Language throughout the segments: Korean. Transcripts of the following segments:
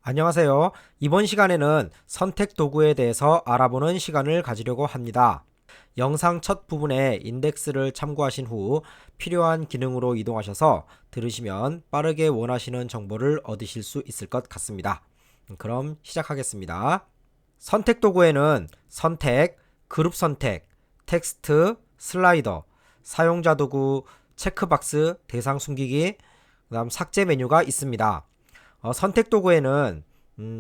안녕하세요. 이번 시간에는 선택 도구에 대해서 알아보는 시간을 가지려고 합니다. 영상 첫 부분에 인덱스를 참고하신 후 필요한 기능으로 이동하셔서 들으시면 빠르게 원하시는 정보를 얻으실 수 있을 것 같습니다. 그럼 시작하겠습니다. 선택 도구에는 선택, 그룹 선택, 텍스트, 슬라이더, 사용자 도구, 체크박스, 대상 숨기기, 그다음 삭제 메뉴가 있습니다. 선택 도구에는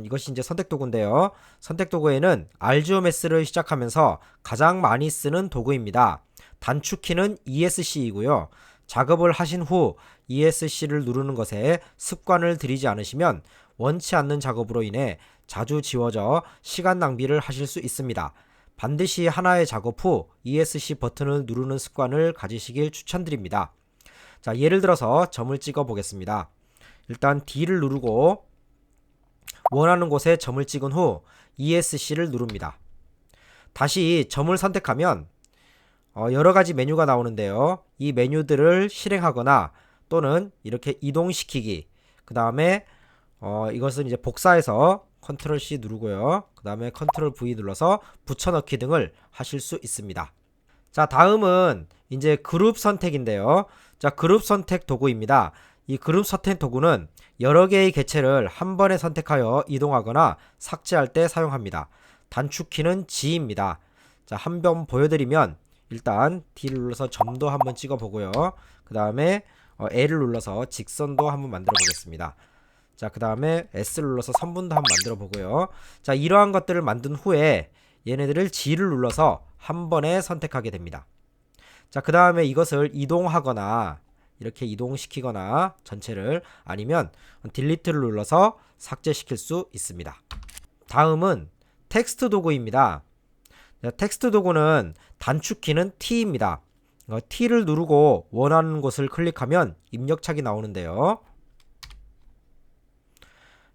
이것이 이제 선택 도구인데요. 선택 도구에는 RGOMS를 시작하면서 가장 많이 쓰는 도구입니다. 단축키는 ESC이고요. 작업을 하신 후 ESC를 누르는 것에 습관을 들이지 않으시면 원치 않는 작업으로 인해 자주 지워져 시간 낭비를 하실 수 있습니다. 반드시 하나의 작업 후 ESC 버튼을 누르는 습관을 가지시길 추천드립니다. 자, 예를 들어서 점을 찍어 보겠습니다. 일단 D를 누르고 원하는 곳에 점을 찍은 후 ESC를 누릅니다. 다시 점을 선택하면 여러 가지 메뉴가 나오는데요. 이 메뉴들을 실행하거나 또는 이렇게 이동시키기, 그 다음에 이것은 이제 복사해서 컨트롤 C 누르고요. 그 다음에 컨트롤 V 눌러서 붙여넣기 등을 하실 수 있습니다. 자, 다음은 이제 그룹 선택인데요. 자, 그룹 선택 도구입니다. 이 그룹 선택 도구는 여러 개의 객체를 한 번에 선택하여 이동하거나 삭제할 때 사용합니다. 단축키는 G입니다. 자, 한번 보여드리면 일단 D를 눌러서 점도 한번 찍어 보고요. 그 다음에 L을 눌러서 직선도 한번 만들어 보겠습니다. 자, 그 다음에 S를 눌러서 선분도 한번 만들어 보고요. 자, 이러한 것들을 만든 후에 얘네들을 G를 눌러서 한 번에 선택하게 됩니다. 자, 그 다음에 이것을 이동하거나 이렇게 이동시키거나 전체를 아니면 딜리트를 눌러서 삭제시킬 수 있습니다. 다음은 텍스트 도구입니다. 텍스트 도구는 단축키는 T입니다. T를 누르고 원하는 곳을 클릭하면 입력창이 나오는데요.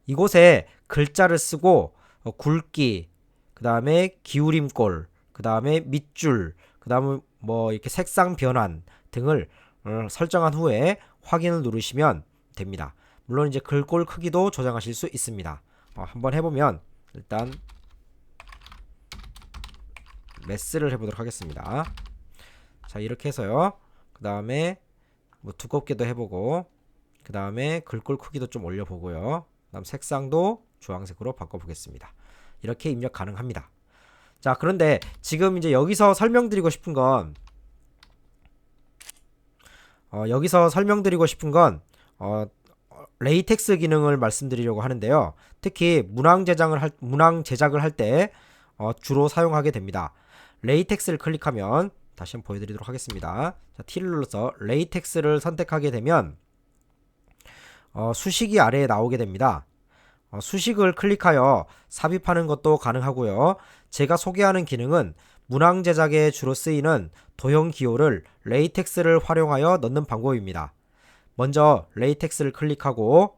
이곳에 글자를 쓰고 굵기, 그 다음에 기울임꼴, 그 다음에 밑줄, 그 다음에 뭐 이렇게 색상 변환 등을 설정한 후에 확인을 누르시면 됩니다. 물론 이제 글꼴 크기도 조정하실 수 있습니다. 한번 해보면 일단 레스를 해보도록 하겠습니다. 자, 이렇게 해서요. 그 다음에 뭐 두껍게도 해보고, 그 다음에 글꼴 크기도 좀 올려보고요. 그 다음 색상도 주황색으로 바꿔보겠습니다. 이렇게 입력 가능합니다. 자, 그런데 지금 이제 여기서 설명드리고 싶은 건 레이텍스 기능을 말씀드리려고 하는데요. 특히 문항 제작을 할 때 주로 사용하게 됩니다. 레이텍스를 클릭하면 다시 한번 보여드리도록 하겠습니다. 자, T를 눌러서 레이텍스를 선택하게 되면 수식이 아래에 나오게 됩니다. 수식을 클릭하여 삽입하는 것도 가능하고요. 제가 소개하는 기능은 문항 제작에 주로 쓰이는 도형 기호를 레이텍스를 활용하여 넣는 방법입니다. 먼저 레이텍스를 클릭하고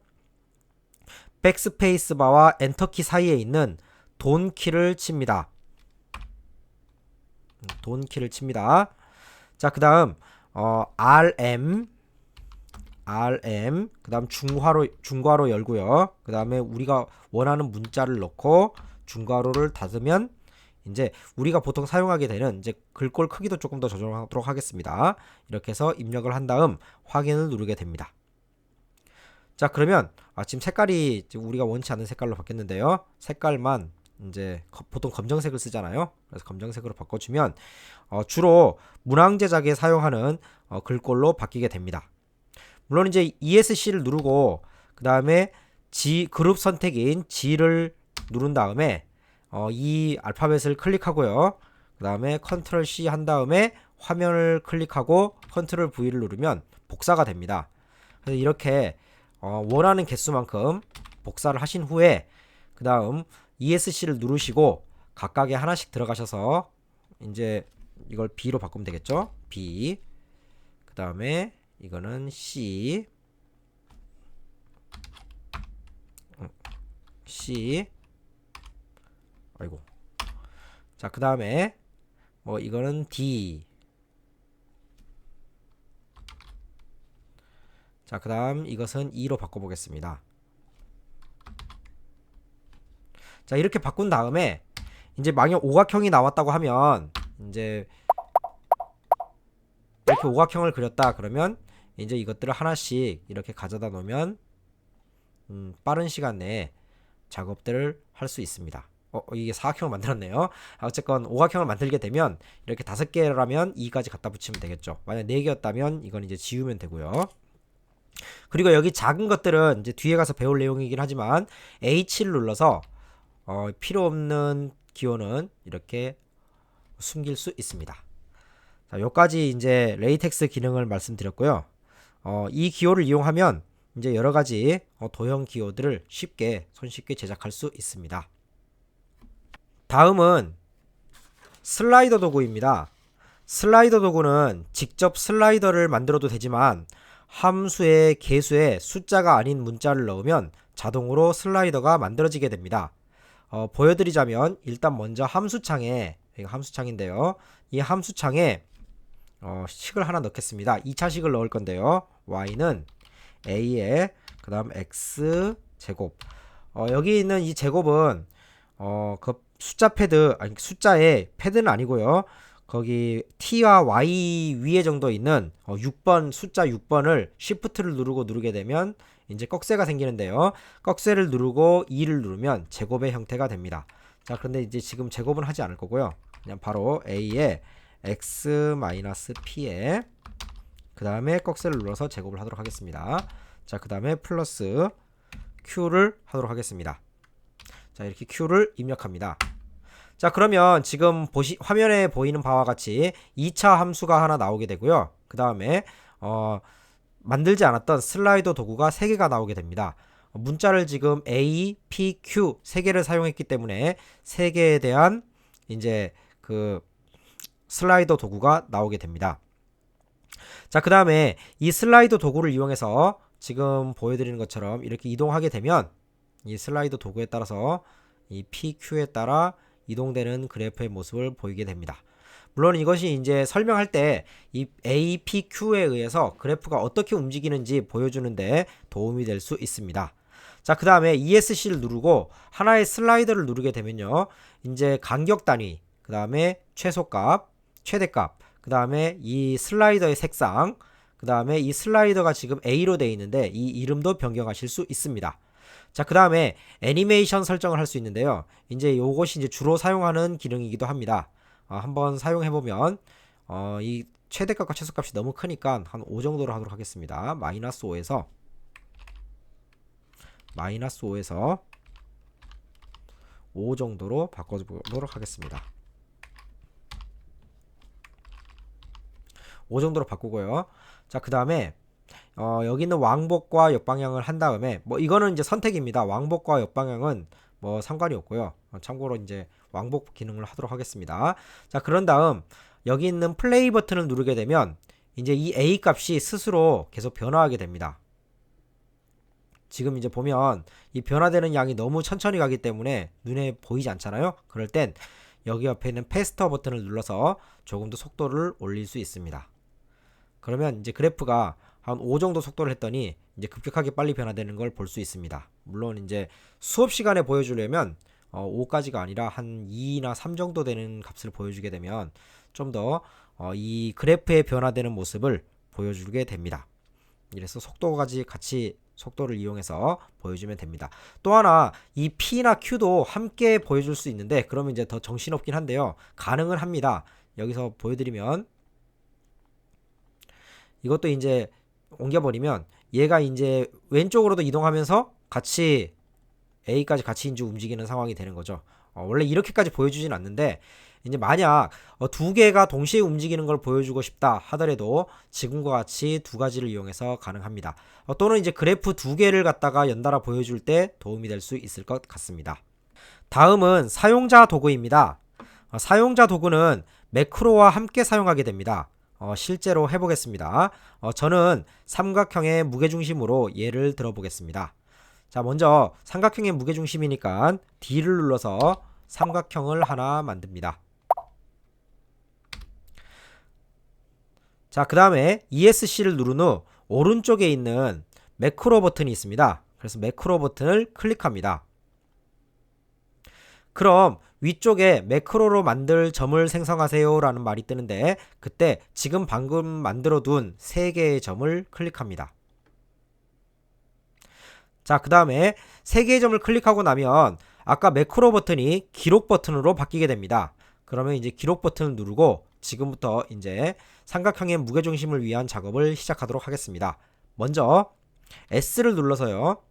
백스페이스 바와 엔터키 사이에 있는 돈 키를 칩니다. 돈 키를 칩니다. 자, 그 다음 RM 그 다음 중괄호 열고요. 그 다음에 우리가 원하는 문자를 넣고 중괄호를 닫으면 이제 우리가 보통 사용하게 되는 이제 글꼴 크기도 조금 더 조정하도록 하겠습니다. 이렇게 해서 입력을 한 다음 확인을 누르게 됩니다. 자, 그러면 지금 색깔이 지금 우리가 원치 않는 색깔로 바뀌었는데요. 색깔만 이제 보통 검정색을 쓰잖아요. 그래서 검정색으로 바꿔주면 주로 문항 제작에 사용하는 글꼴로 바뀌게 됩니다. 물론 이제 ESC를 누르고 그 다음에 그룹 선택인 G를 누른 다음에 이 알파벳을 클릭하고요. 그 다음에 컨트롤 C 한 다음에 화면을 클릭하고 컨트롤 V를 누르면 복사가 됩니다. 그래서 이렇게 원하는 개수만큼 복사를 하신 후에 그 다음 ESC를 누르시고 각각에 하나씩 들어가셔서 이제 이걸 B로 바꾸면 되겠죠. B 그 다음에 이거는 C C 아이고 자, 그 다음에 뭐 이거는 D 자, 그 다음 이것은 E로 바꿔보겠습니다. 자, 이렇게 바꾼 다음에 이제 만약 오각형이 나왔다고 하면 이제 이렇게 오각형을 그렸다 그러면 이제 이것들을 하나씩 이렇게 가져다 놓으면 빠른 시간 내에 작업들을 할 수 있습니다. 이게 사각형을 만들었네요. 어쨌건 오각형을 만들게 되면 이렇게 5개라면 2까지 갖다 붙이면 되겠죠. 만약 4개였다면 이건 이제 지우면 되고요. 그리고 여기 작은 것들은 이제 뒤에 가서 배울 내용이긴 하지만 H를 눌러서 필요 없는 기호는 이렇게 숨길 수 있습니다. 자, 여기까지 이제 레이텍스 기능을 말씀드렸고요. 이 기호를 이용하면 이제 여러 가지 도형 기호들을 손쉽게 제작할 수 있습니다. 다음은 슬라이더 도구입니다. 슬라이더 도구는 직접 슬라이더를 만들어도 되지만 함수의 개수에 숫자가 아닌 문자를 넣으면 자동으로 슬라이더가 만들어지게 됩니다. 보여드리자면 일단 먼저 함수창에, 이거 함수창인데요. 이 함수창에 식을 하나 넣겠습니다. 2차 식을 넣을 건데요. y는 a에 그 다음 x 제곱. 여기 있는 이 제곱은 그 숫자 패드, 아니 숫자의 패드는 아니고요. 거기 t와 y 위에 정도 있는 6번 숫자 6번을 shift를 누르게 되면 이제 꺽쇠가 생기는데요. 꺽쇠를 누르고 2를 누르면 제곱의 형태가 됩니다. 자, 그런데 이제 지금 제곱은 하지 않을 거고요. 그냥 바로 a에 x-p에 그 다음에 꺽쇠를 눌러서 제곱을 하도록 하겠습니다. 자, 그 다음에 플러스 q를 하도록 하겠습니다. 자, 이렇게 q를 입력합니다. 자, 그러면 지금 화면에 보이는 바와 같이 2차 함수가 하나 나오게 되고요. 그 다음에 만들지 않았던 슬라이더 도구가 3개가 나오게 됩니다. 문자를 지금 A, P, Q 3개를 사용했기 때문에 3개에 대한 이제 그 슬라이더 도구가 나오게 됩니다. 자, 그 다음에 이 슬라이더 도구를 이용해서 지금 보여드리는 것처럼 이렇게 이동하게 되면 이 슬라이더 도구에 따라서 이 PQ에 따라 이동되는 그래프의 모습을 보이게 됩니다. 물론 이것이 이제 설명할 때 이 A, P, Q에 의해서 그래프가 어떻게 움직이는지 보여주는데 도움이 될 수 있습니다. 자, 그 다음에 ESC를 누르고 하나의 슬라이더를 누르게 되면요. 이제 간격 단위, 그 다음에 최소값, 최대값, 그 다음에 이 슬라이더의 색상, 그 다음에 이 슬라이더가 지금 A로 되어 있는데 이 이름도 변경하실 수 있습니다. 자, 그 다음에 애니메이션 설정을 할 수 있는데요. 이제 이것이 이제 주로 사용하는 기능이기도 합니다. 한번 사용해보면 이 최대값과 최소값이 너무 크니까 한 5 정도로 하도록 하겠습니다. -5에서 5 정도로 바꿔보도록 하겠습니다. 5 정도로 바꾸고요. 자, 그 다음에 여기 있는 왕복과 역방향을 한 다음에 뭐 이거는 이제 선택입니다. 왕복과 역방향은 뭐 상관이 없고요. 참고로 이제 왕복 기능을 하도록 하겠습니다. 자, 그런 다음 여기 있는 플레이 버튼을 누르게 되면 이제 이 A 값이 스스로 계속 변화하게 됩니다. 지금 이제 보면 이 변화되는 양이 너무 천천히 가기 때문에 눈에 보이지 않잖아요. 그럴 땐 여기 옆에 있는 패스터 버튼을 눌러서 조금 더 속도를 올릴 수 있습니다. 그러면 이제 그래프가 한 5 정도 속도를 했더니 이제 급격하게 빨리 변화되는 걸 볼 수 있습니다. 물론 이제 수업 시간에 보여주려면 5까지가 아니라 한 2나 3 정도 되는 값을 보여주게 되면 좀 더 이 그래프의 변화되는 모습을 보여주게 됩니다. 이래서 속도까지 같이 속도를 이용해서 보여주면 됩니다. 또 하나 이 P나 Q도 함께 보여줄 수 있는데 그러면 이제 더 정신없긴 한데요. 가능은 합니다. 여기서 보여드리면 이것도 이제 옮겨버리면 얘가 이제 왼쪽으로도 이동하면서 같이 A까지 같이 이제 움직이는 상황이 되는 거죠. 원래 이렇게까지 보여주진 않는데 이제 만약 2개가 동시에 움직이는 걸 보여주고 싶다 하더라도 지금과 같이 2가지를 이용해서 가능합니다. 또는 이제 그래프 2개를 갖다가 연달아 보여줄 때 도움이 될 수 있을 것 같습니다. 다음은 사용자 도구입니다. 사용자 도구는 매크로와 함께 사용하게 됩니다. 실제로 해보겠습니다. 저는 삼각형의 무게중심으로 예를 들어보겠습니다. 자, 먼저 삼각형의 무게중심이니까 D를 눌러서 삼각형을 하나 만듭니다. 자, 그 다음에 ESC를 누른 후 오른쪽에 있는 매크로 버튼이 있습니다. 그래서 매크로 버튼을 클릭합니다. 그럼 위쪽에 매크로로 만들 점을 생성하세요 라는 말이 뜨는데, 그때 지금 방금 만들어 둔 3개의 점을 클릭합니다. 자, 그 다음에 3개의 점을 클릭하고 나면 아까 매크로 버튼이 기록 버튼으로 바뀌게 됩니다. 그러면 이제 기록 버튼을 누르고 지금부터 이제 삼각형의 무게중심을 위한 작업을 시작하도록 하겠습니다. 먼저 S를 눌러서요,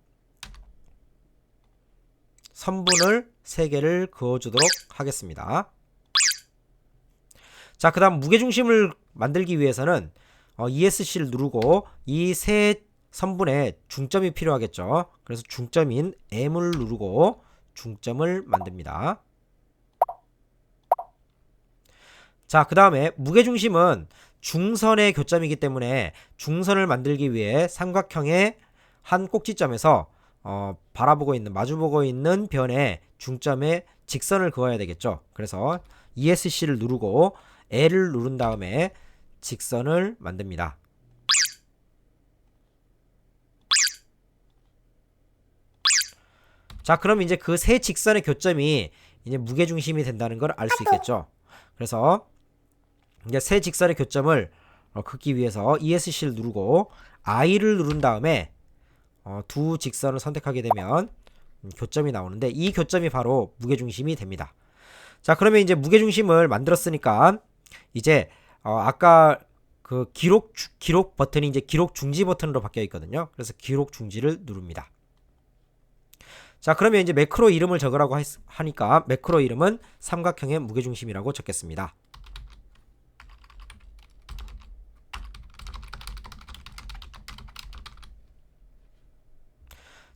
선분을 3개를 그어주도록 하겠습니다. 자, 그 다음 무게중심을 만들기 위해서는 ESC를 누르고 이 세 선분에 중점이 필요하겠죠. 그래서 중점인 M을 누르고 중점을 만듭니다. 자, 그 다음에 무게중심은 중선의 교점이기 때문에 중선을 만들기 위해 삼각형의 한 꼭지점에서 바라보고 있는, 마주보고 있는 변에 중점에 직선을 그어야 되겠죠. 그래서 ESC를 누르고 L을 누른 다음에 직선을 만듭니다. 자, 그럼 이제 그 세 직선의 교점이 이제 무게중심이 된다는 걸 알 수 있겠죠. 그래서 이제 세 직선의 교점을 긋기 위해서 ESC를 누르고 I를 누른 다음에 두 직선을 선택하게 되면 교점이 나오는데, 이 교점이 바로 무게중심이 됩니다. 자, 그러면 이제 무게중심을 만들었으니까 이제 아까 그 기록 버튼이 이제 기록 중지 버튼으로 바뀌어 있거든요. 그래서 기록 중지를 누릅니다. 자, 그러면 이제 매크로 이름을 적으라고 하니까 매크로 이름은 삼각형의 무게중심이라고 적겠습니다.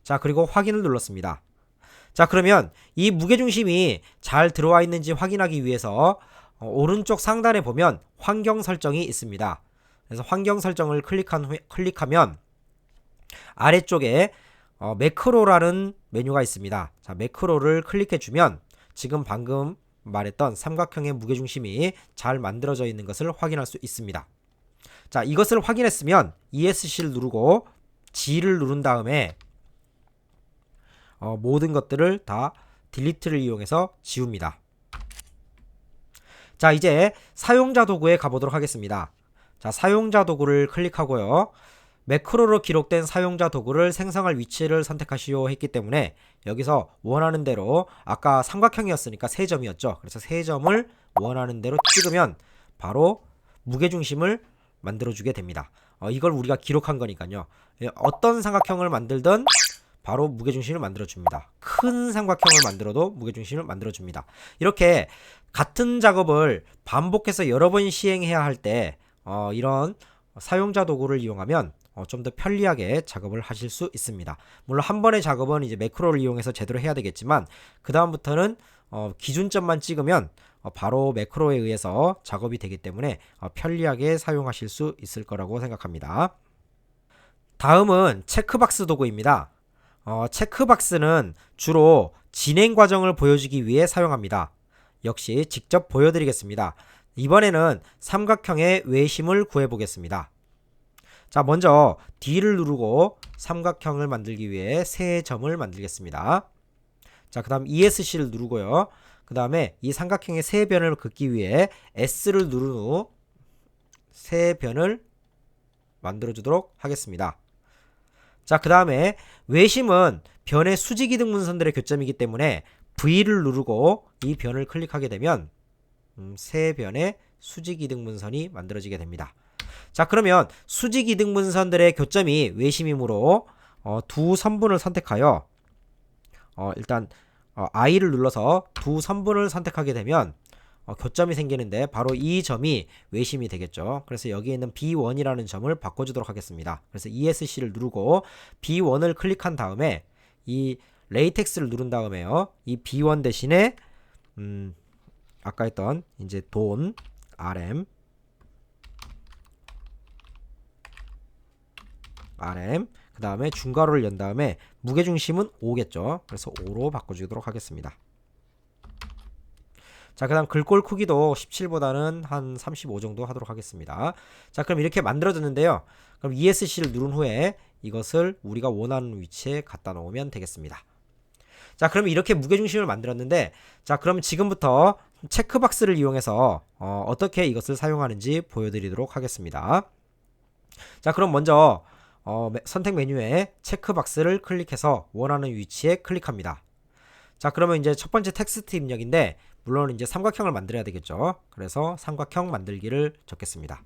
자, 그리고 확인을 눌렀습니다. 자, 그러면 이 무게중심이 잘 들어와 있는지 확인하기 위해서 오른쪽 상단에 보면 환경 설정이 있습니다. 그래서 환경 설정을 클릭하면 아래쪽에 매크로라는 메뉴가 있습니다. 자, 매크로를 클릭해주면 지금 방금 말했던 삼각형의 무게중심이 잘 만들어져 있는 것을 확인할 수 있습니다. 자, 이것을 확인했으면 ESC를 누르고 G를 누른 다음에 모든 것들을 다 딜리트를 이용해서 지웁니다. 자, 이제 사용자 도구에 가보도록 하겠습니다. 자, 사용자 도구를 클릭하고요, 매크로로 기록된 사용자 도구를 생성할 위치를 선택하시오 했기 때문에 여기서 원하는 대로, 아까 삼각형이었으니까 3점이었죠. 그래서 3점을 원하는 대로 찍으면 바로 무게중심을 만들어주게 됩니다. 이걸 우리가 기록한 거니까요. 어떤 삼각형을 만들든 바로 무게중심을 만들어줍니다. 큰 삼각형을 만들어도 무게중심을 만들어줍니다. 이렇게 같은 작업을 반복해서 여러 번 시행해야 할 때 이런 사용자 도구를 이용하면 좀 더 편리하게 작업을 하실 수 있습니다. 물론 한 번의 작업은 이제 매크로를 이용해서 제대로 해야 되겠지만, 그 다음부터는 기준점만 찍으면 바로 매크로에 의해서 작업이 되기 때문에 편리하게 사용하실 수 있을 거라고 생각합니다. 다음은 체크박스 도구입니다. 체크박스는 주로 진행 과정을 보여주기 위해 사용합니다. 역시 직접 보여드리겠습니다. 이번에는 삼각형의 외심을 구해보겠습니다. 자, 먼저 D를 누르고 삼각형을 만들기 위해 세 점을 만들겠습니다. 자, 그 다음 ESC를 누르고요, 그 다음에 이 삼각형의 세 변을 긋기 위해 S를 누른 후 세 변을 만들어주도록 하겠습니다. 자, 그 다음에 외심은 변의 수직이등 문선들의 교점이기 때문에 V를 누르고 이 변을 클릭하게 되면 세 변의 수직이등 문선이 만들어지게 됩니다. 자, 그러면 수직이등 문선들의 교점이 외심이므로 두 선분을 선택하여 일단 I를 눌러서 두 선분을 선택하게 되면 교점이 생기는데 바로 이 점이 외심이 되겠죠. 그래서 여기에 있는 B1이라는 점을 바꿔주도록 하겠습니다. 그래서 ESC를 누르고 B1을 클릭한 다음에 이 레이텍스를 누른 다음에요, 이 B1 대신에 아까 했던 이제 돈 RM 그 다음에 중괄호를 연 다음에 무게중심은 5겠죠. 그래서 5로 바꿔주도록 하겠습니다. 자, 그 다음 글꼴 크기도 17보다는 한 35 정도 하도록 하겠습니다. 자, 그럼 이렇게 만들어졌는데요. 그럼 ESC를 누른 후에 이것을 우리가 원하는 위치에 갖다 놓으면 되겠습니다. 자, 그러면 이렇게 무게중심을 만들었는데, 자, 그럼 지금부터 체크박스를 이용해서 어떻게 이것을 사용하는지 보여드리도록 하겠습니다. 자, 그럼 먼저 선택 메뉴에 체크박스를 클릭해서 원하는 위치에 클릭합니다. 자, 그러면 이제 첫 번째 텍스트 입력인데, 물론 이제 삼각형을 만들어야 되겠죠. 그래서 삼각형 만들기를 적겠습니다.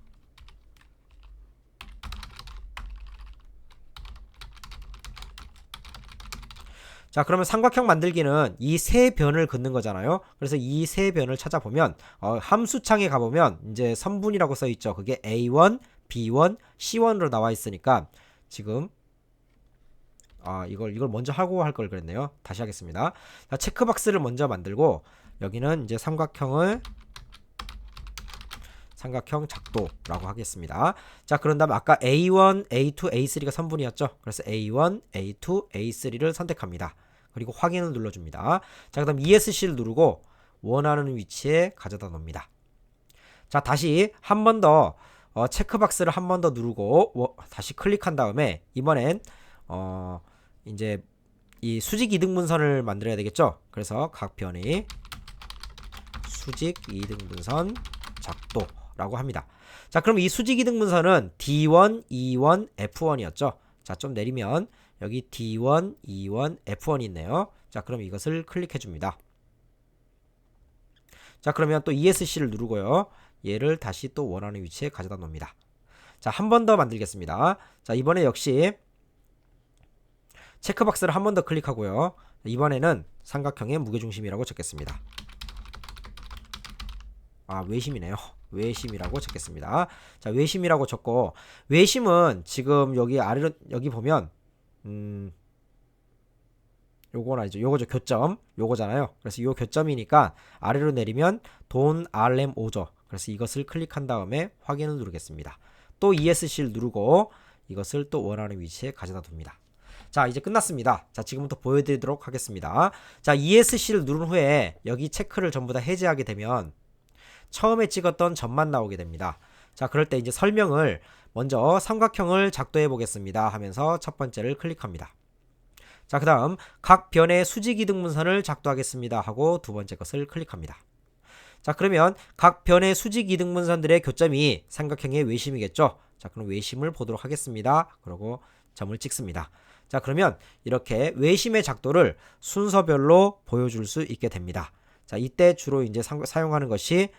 자, 그러면 삼각형 만들기는 이 세 변을 긋는 거잖아요. 그래서 이 세 변을 찾아보면 함수창에 가보면 이제 선분이라고 써 있죠. 그게 A1, B1, C1으로 나와 있으니까 지금 이걸 먼저 하고 할 걸 그랬네요. 다시 하겠습니다. 자, 체크박스를 먼저 만들고 여기는 이제 삼각형 작도라고 하겠습니다. 자, 그런 다음에 아까 A1, A2, A3가 선분이었죠. 그래서 A1, A2, A3를 선택합니다. 그리고 확인을 눌러줍니다. 자, 그 다음 ESC를 누르고 원하는 위치에 가져다 놓습니다. 자, 다시 한 번 더 체크박스를 한 번 더 누르고 다시 클릭한 다음에 이번엔 이제 이 수직 이등분선을 만들어야 되겠죠. 그래서 각 변이 수직 이등분선 작도라고 합니다. 자, 그럼 이 수직 이등분선은 D1, E1, F1이었죠. 자, 좀 내리면 여기 D1, E1, F1이 있네요. 자, 그럼 이것을 클릭해 줍니다. 자, 그러면 또 ESC를 누르고요. 얘를 다시 또 원하는 위치에 가져다 놓습니다. 자, 한 번 더 만들겠습니다. 자, 이번에 역시 체크박스를 한 번 더 클릭하고요. 이번에는 삼각형의 무게중심이라고 적겠습니다. 외심이네요. 외심이라고 적겠습니다. 자, 외심이라고 적고, 외심은 지금 여기 아래로 여기 보면 요거는 아니죠. 요거죠. 교점. 요거잖아요. 그래서 요 교점이니까 아래로 내리면 돈 RM5죠. 그래서 이것을 클릭한 다음에 확인을 누르겠습니다. 또 ESC를 누르고 이것을 또 원하는 위치에 가져다 둡니다. 자, 이제 끝났습니다. 자, 지금부터 보여드리도록 하겠습니다. 자, ESC를 누른 후에 여기 체크를 전부 다 해제하게 되면 처음에 찍었던 점만 나오게 됩니다. 자, 그럴 때 이제 설명을 먼저 삼각형을 작도해 보겠습니다 하면서 첫 번째를 클릭합니다. 자, 그 다음 각 변의 수직 이등분선을 작도하겠습니다 하고 두 번째 것을 클릭합니다. 자, 그러면 각 변의 수직 이등분선들의 교점이 삼각형의 외심이겠죠. 자, 그럼 외심을 보도록 하겠습니다. 그리고 점을 찍습니다. 자, 그러면 이렇게 외심의 작도를 순서별로 보여줄 수 있게 됩니다. 자, 이때 주로 이제 사용하는 것이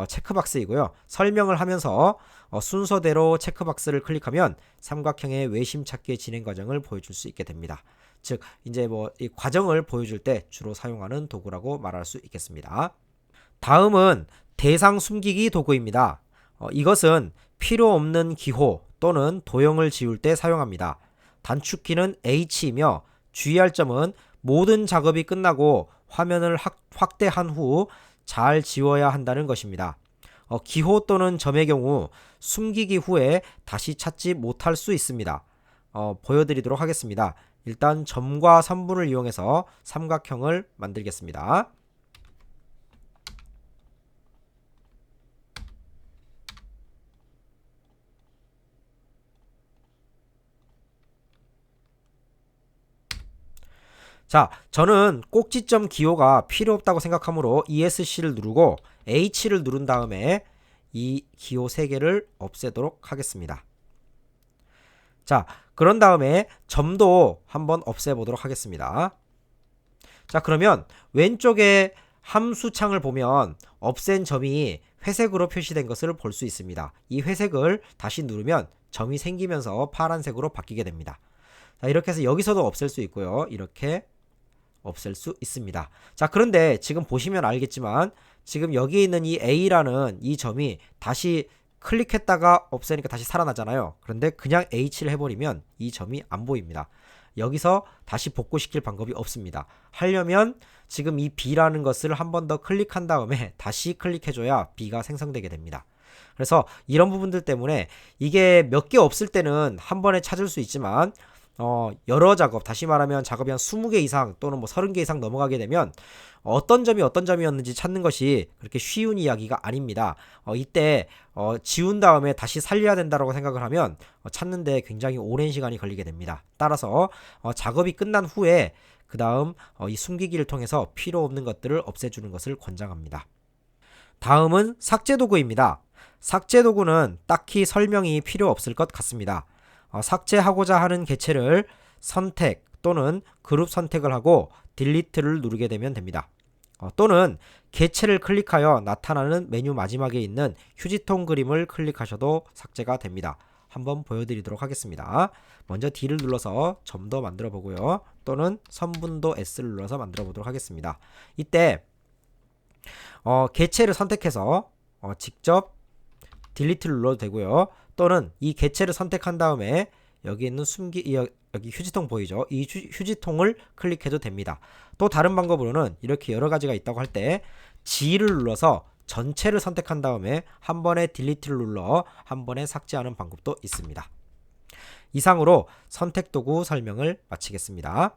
체크박스이고요. 설명을 하면서 순서대로 체크박스를 클릭하면 삼각형의 외심 찾기의 진행 과정을 보여줄 수 있게 됩니다. 즉, 이제 이 과정을 보여줄 때 주로 사용하는 도구라고 말할 수 있겠습니다. 다음은 대상 숨기기 도구입니다. 이것은 필요 없는 기호 또는 도형을 지울 때 사용합니다. 단축키는 H이며 주의할 점은 모든 작업이 끝나고 화면을 확대한 후 잘 지워야 한다는 것입니다. 기호 또는 점의 경우 숨기기 후에 다시 찾지 못할 수 있습니다. 보여드리도록 하겠습니다. 일단 점과 선분을 이용해서 삼각형을 만들겠습니다. 자, 저는 꼭지점 기호가 필요 없다고 생각하므로 ESC를 누르고 H를 누른 다음에 이 기호 3개를 없애도록 하겠습니다. 자, 그런 다음에 점도 한번 없애보도록 하겠습니다. 자, 그러면 왼쪽에 함수창을 보면 없앤 점이 회색으로 표시된 것을 볼 수 있습니다. 이 회색을 다시 누르면 점이 생기면서 파란색으로 바뀌게 됩니다. 자, 이렇게 해서 여기서도 없앨 수 있고요. 이렇게 없앨 수 있습니다. 자, 그런데 지금 보시면 알겠지만 지금 여기 있는 이 A라는 이 점이 다시 클릭했다가 없애니까 다시 살아나잖아요. 그런데 그냥 H를 해버리면 이 점이 안 보입니다. 여기서 다시 복구시킬 방법이 없습니다. 하려면 지금 이 B라는 것을 한 번 더 클릭한 다음에 다시 클릭해줘야 B가 생성되게 됩니다. 그래서 이런 부분들 때문에 이게 몇 개 없을 때는 한 번에 찾을 수 있지만 여러 작업, 다시 말하면 작업이 한 20개 이상 또는 뭐 30개 이상 넘어가게 되면 어떤 점이 어떤 점이었는지 찾는 것이 그렇게 쉬운 이야기가 아닙니다. 이때 지운 다음에 다시 살려야 된다고 생각을 하면 찾는데 굉장히 오랜 시간이 걸리게 됩니다. 따라서 작업이 끝난 후에 그 다음 이 숨기기를 통해서 필요 없는 것들을 없애주는 것을 권장합니다. 다음은 삭제 도구입니다. 삭제 도구는 딱히 설명이 필요 없을 것 같습니다. 삭제하고자 하는 객체를 선택 또는 그룹 선택을 하고 딜리트를 누르게 되면 됩니다. 또는 객체를 클릭하여 나타나는 메뉴 마지막에 있는 휴지통 그림을 클릭하셔도 삭제가 됩니다. 한번 보여드리도록 하겠습니다. 먼저 D를 눌러서 점도 만들어 보고요. 또는 선분도 S를 눌러서 만들어 보도록 하겠습니다. 이때 객체를 선택해서 직접 딜리트를 눌러도 되고요. 또는 이 객체를 선택한 다음에 여기 있는 여기 휴지통 보이죠? 이 휴지통을 클릭해도 됩니다. 또 다른 방법으로는 이렇게 여러 가지가 있다고 할 때 G를 눌러서 전체를 선택한 다음에 한 번에 딜리트를 눌러 한 번에 삭제하는 방법도 있습니다. 이상으로 선택 도구 설명을 마치겠습니다.